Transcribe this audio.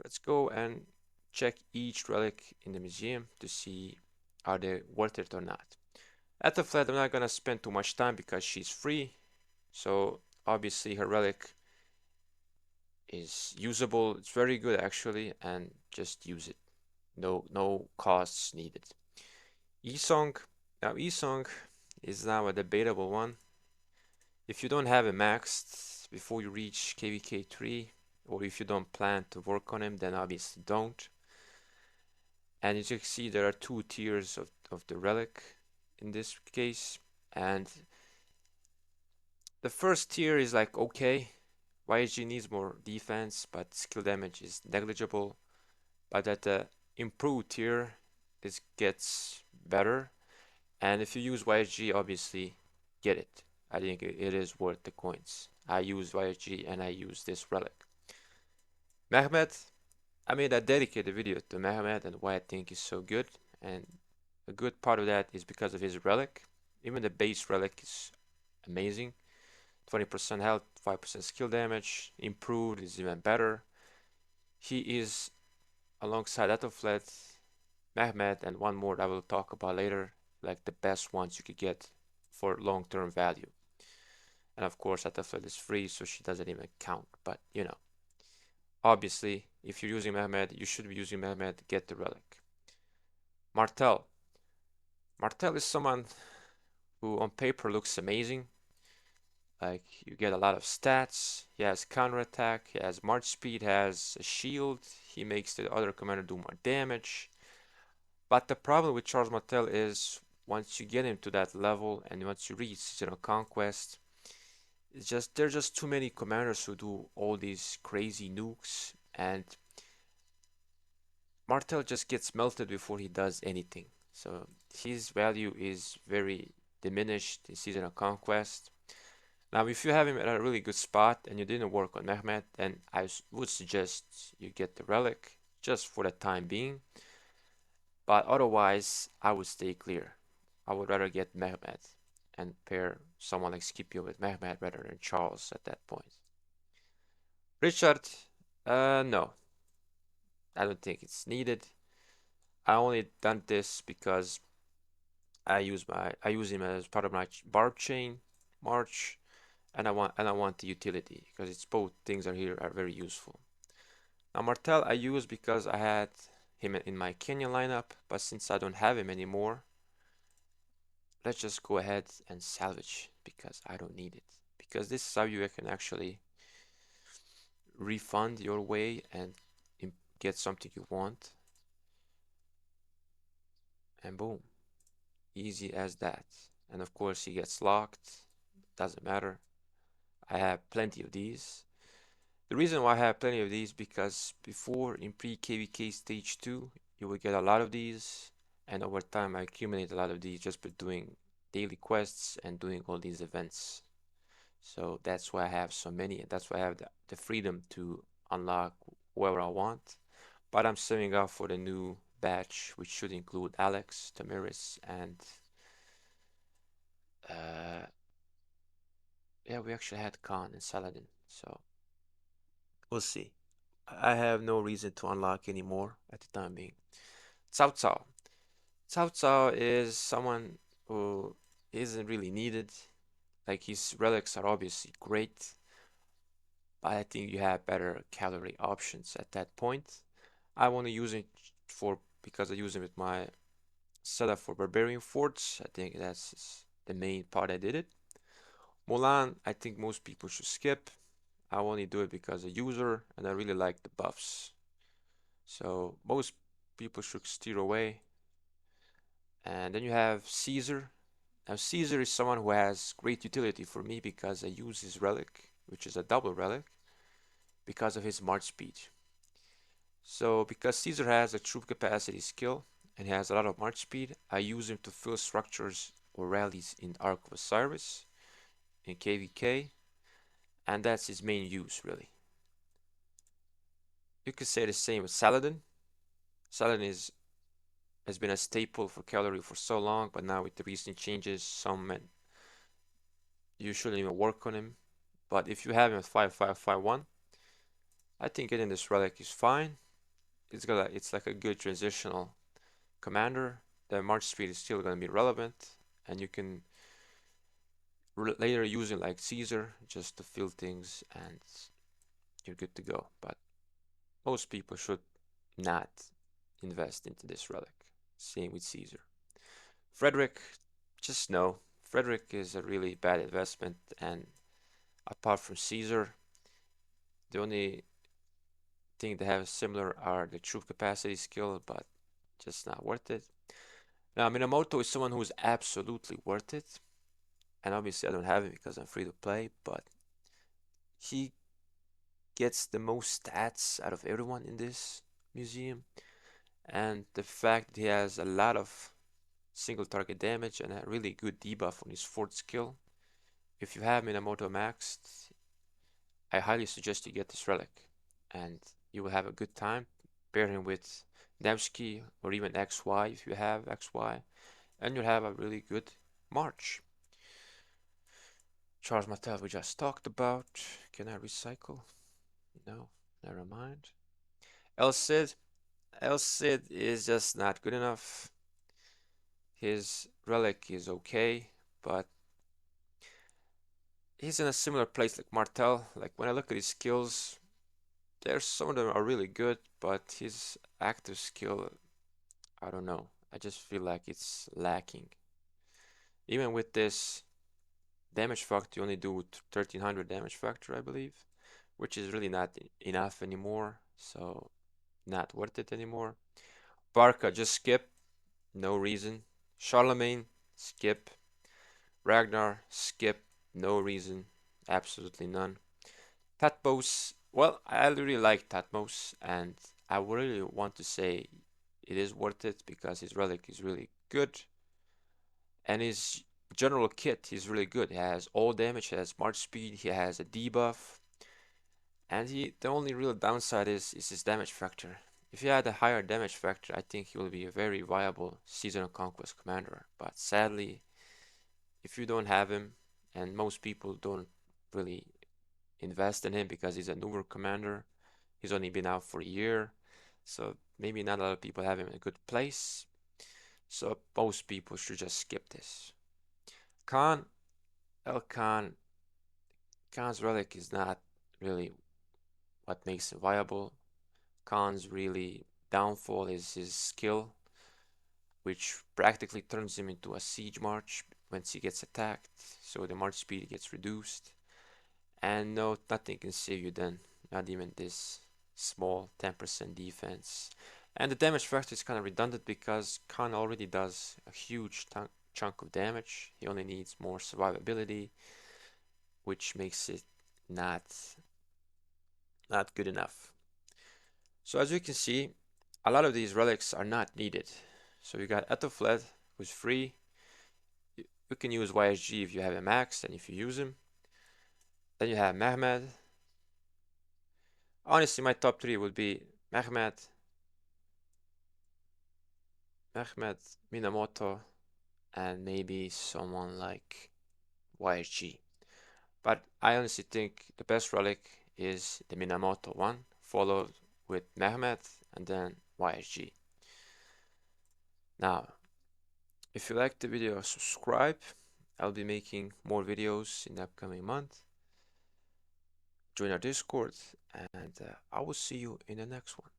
Let's go and check each relic in the museum to see are they worth it or not. Aethelflaed, I'm not gonna spend too much time because she's free, so obviously her relic is usable. It's very good actually, and just use it. No costs needed. Esong, now Esong is now a debatable one. If you don't have it maxed before you reach KVK 3, or if you don't plan to work on him, then obviously don't. And as you can see, there are two tiers of the relic in this case. And the first tier is like okay, YG needs more defense, but skill damage is negligible. But at the improved tier, this gets better. And if you use YG, obviously get it. I think it is worth the coins. I use YG and I use this relic. Mehmed, I made a dedicated video to Mehmed and why I think he's so good. And a good part of that is because of his relic. Even the base relic is amazing. 20% health, 5% skill damage. Improved is even better. He is alongside Aethelflaed, Mehmed, and one more that I will talk about later, like the best ones you could get for long-term value. And of course, Aethelflaed is free, so she doesn't even count. But obviously, if you're using Mehmed, you should be using Mehmed. Get the relic. Martel. Martel is someone who on paper looks amazing. Like you get a lot of stats. He has counterattack. He has march speed. Has a shield. He makes the other commander do more damage. But the problem with Charles Martel is once you get him to that level and once you reach Conquest, it's just there's just too many commanders who do all these crazy nukes, and Martel just gets melted before he does anything. So his value is very diminished in Season of Conquest. Now, if you have him at a really good spot and you didn't work on Mehmet, then I would suggest you get the relic just for the time being. But otherwise, I would stay clear. I would rather get Mehmet and pair someone like Scipio with Mehmet rather than Charles at that point. Richard, no, I don't think it's needed. I only done this because I use him as part of my barb chain march, and I want the utility because it's both things are here are very useful. Now Martel I use because I had him in my Kenya lineup, but since I don't have him anymore, let's just go ahead and salvage because I don't need it. Because this is how you can actually refund your way and get something you want, and boom, easy as that. And of course he gets locked, doesn't matter. I have plenty of these. The reason why I have plenty of these because before in pre-KVK stage 2 you will get a lot of these, and over time I accumulate a lot of these just by doing daily quests and doing all these events. So that's why I have so many, and that's why I have the freedom to unlock whoever I want. But I'm saving up for the new batch, which should include Alex, Tamiris, and uh, yeah, we actually had Khan and Saladin. So we'll see. I have no reason to unlock anymore at the time being. Cao Cao. Cao Cao is someone who isn't really needed. Like his relics are obviously great, but I think you have better calorie options at that point. I want to use it for because I use it with my setup for Barbarian Forts. I think that's the main part I did it. Mulan, I think most people should skip. I only do it because a user and I really like the buffs. So most people should steer away. And then you have Caesar. Now Caesar is someone who has great utility for me because I use his relic, which is a double relic, because of his march speed. So because Caesar has a troop capacity skill and he has a lot of march speed, I use him to fill structures or rallies in Ark of Osiris, in KVK, and that's his main use really. You could say the same with Saladin. Saladin has been a staple for cavalry for so long, but now with the recent changes, some men you shouldn't even work on him. But if you have him at 5551, I think getting this relic is fine. it's like a good transitional commander. The march speed is still gonna be relevant, and you can later use it like Caesar just to fill things, and you're good to go. But most people should not invest into this relic. Same with Caesar. Frederick, just no. Frederick is a really bad investment, and apart from Caesar, the only thing they have similar are the troop capacity skill, but just not worth it. Now, Minamoto is someone who is absolutely worth it, and obviously I don't have him because I'm free to play, but he gets the most stats out of everyone in this museum, and the fact that he has a lot of single target damage and a really good debuff on his fourth skill. If you have Minamoto maxed, I highly suggest you get this relic, and you will have a good time. Pair him with Nevsky or even XY if you have XY, and you'll have a really good March. Charles Martel we just talked about. Can I recycle? No, never mind. El Cid. El Cid is just not good enough. His relic is okay, but he's in a similar place like Martel. Like when I look at his skills, there's some of them are really good, but his active skill, I don't know. I just feel like it's lacking. Even with this damage factor, you only do 1300 damage factor, I believe, which is really not enough anymore. So not worth it anymore. Barca, just skip. No reason. Charlemagne, skip. Ragnar, skip. No reason. Absolutely none. Thutmose, well, I really like Thutmose, and I really want to say it is worth it because his relic is really good, and his general kit is really good. He has all damage, he has march speed, he has a debuff, and the only real downside is his damage factor. If he had a higher damage factor, I think he will be a very viable seasonal conquest commander. But sadly, if you don't have him, and most people don't really invest in him because he's a newer commander, he's only been out for a year, so maybe not a lot of people have him in a good place. So most people should just skip this. Khan, El Khan, Khan's relic is not really what makes him viable. Khan's really downfall is his skill, which practically turns him into a siege march once he gets attacked, so the march speed gets reduced. And no, nothing can save you then, not even this small 10% defense. And the damage factor is kind of redundant because Khan already does a huge chunk of damage. He only needs more survivability, which makes it not not good enough. So as you can see, a lot of these relics are not needed. So you got Aethelflaed, who's free. You can use YSG if you have a max and if you use him. Then you have Mehmed. Honestly, my top three would be Mehmed, Minamoto, and maybe someone like YSG. But I honestly think the best relic is the Minamoto one, followed with Mehmed and then YSG. Now, if you liked the video, subscribe. I'll be making more videos in the upcoming month. Join our Discord, and I will see you in the next one.